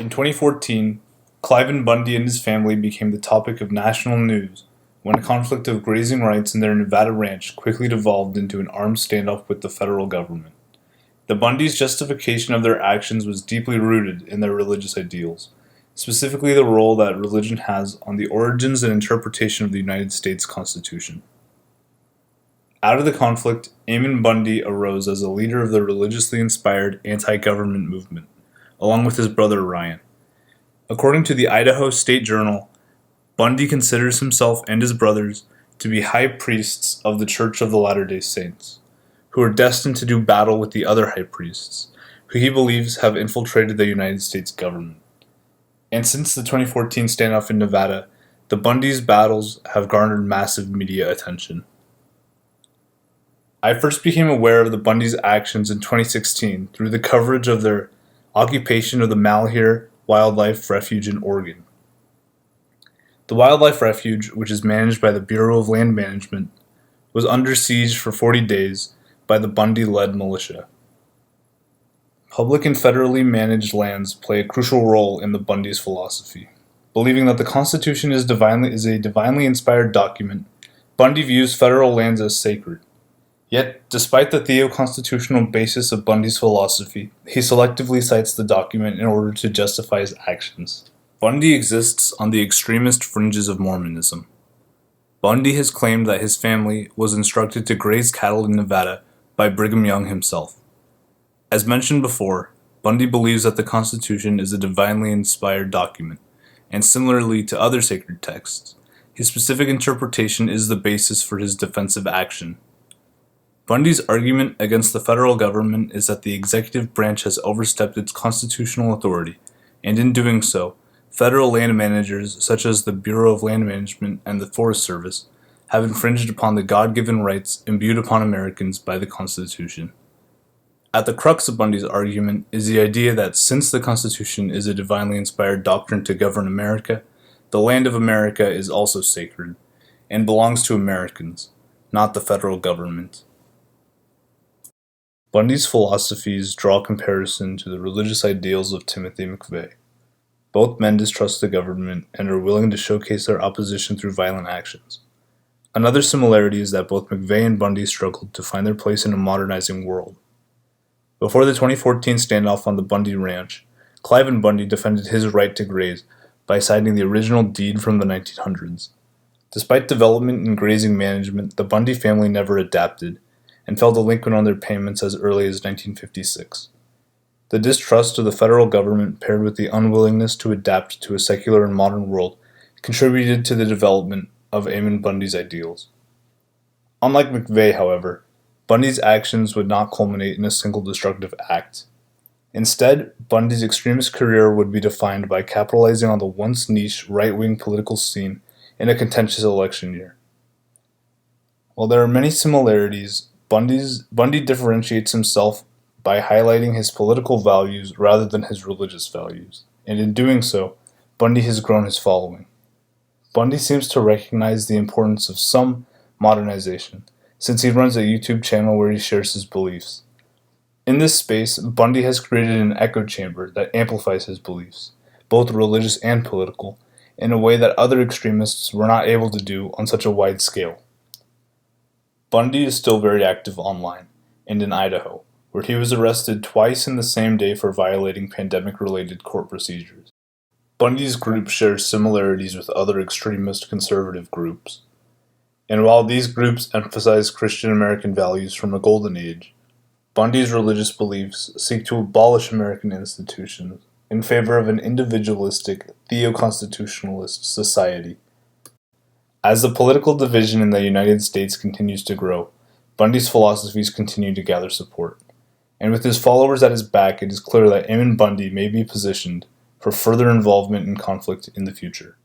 In 2014, Cliven Bundy and his family became the topic of national news when a conflict of grazing rights in their Nevada ranch quickly devolved into an armed standoff with the federal government. The Bundys' justification of their actions was deeply rooted in their religious ideals, specifically the role that religion has on the origins and interpretation of the United States Constitution. Out of the conflict, Ammon Bundy arose as a leader of the religiously inspired anti-government movement, along with his brother Ryan. According to the Idaho State Journal, Bundy considers himself and his brothers to be high priests of the Church of the Latter-day Saints, who are destined to do battle with the other high priests, who he believes have infiltrated the United States government. And since the 2014 standoff in Nevada, the Bundys' battles have garnered massive media attention. I first became aware of the Bundys' actions in 2016 through the coverage of their occupation of the Malheur Wildlife Refuge in Oregon. The Wildlife Refuge, which is managed by the Bureau of Land Management, was under siege for 40 days by the Bundy-led militia. Public and federally managed lands play a crucial role in the Bundys' philosophy. Believing that the Constitution is a divinely inspired document, Bundy views federal lands as sacred. Yet, despite the theo-constitutional basis of Bundy's philosophy, he selectively cites the document in order to justify his actions. Bundy exists on the extremist fringes of Mormonism. Bundy has claimed that his family was instructed to graze cattle in Nevada by Brigham Young himself. As mentioned before, Bundy believes that the Constitution is a divinely inspired document, and similarly to other sacred texts, his specific interpretation is the basis for his defensive action. Bundy's argument against the federal government is that the executive branch has overstepped its constitutional authority, and in doing so, federal land managers such as the Bureau of Land Management and the Forest Service have infringed upon the God-given rights imbued upon Americans by the Constitution. At the crux of Bundy's argument is the idea that since the Constitution is a divinely inspired doctrine to govern America, the land of America is also sacred, and belongs to Americans, not the federal government. Bundy's philosophies draw comparison to the religious ideals of Timothy McVeigh. Both men distrust the government and are willing to showcase their opposition through violent actions. Another similarity is that both McVeigh and Bundy struggled to find their place in a modernizing world. Before the 2014 standoff on the Bundy Ranch, Cliven Bundy defended his right to graze by citing the original deed from the 1900s. Despite development in grazing management, the Bundy family never adapted, and fell delinquent on their payments as early as 1956. The distrust of the federal government paired with the unwillingness to adapt to a secular and modern world contributed to the development of Ammon Bundy's ideals. Unlike McVeigh, however, Bundy's actions would not culminate in a single destructive act. Instead, Bundy's extremist career would be defined by capitalizing on the once niche right-wing political scene in a contentious election year. While there are many similarities, Bundy differentiates himself by highlighting his political values rather than his religious values, and in doing so, Bundy has grown his following. Bundy seems to recognize the importance of some modernization, since he runs a YouTube channel where he shares his beliefs. In this space, Bundy has created an echo chamber that amplifies his beliefs, both religious and political, in a way that other extremists were not able to do on such a wide scale. Bundy is still very active online, and in Idaho, where he was arrested twice in the same day for violating pandemic-related court procedures. Bundy's group shares similarities with other extremist conservative groups, and while these groups emphasize Christian American values from a golden age, Bundy's religious beliefs seek to abolish American institutions in favor of an individualistic, theo-constitutionalist society. As the political division in the United States continues to grow, Bundy's philosophies continue to gather support. And with his followers at his back, it is clear that Ammon Bundy may be positioned for further involvement in conflict in the future.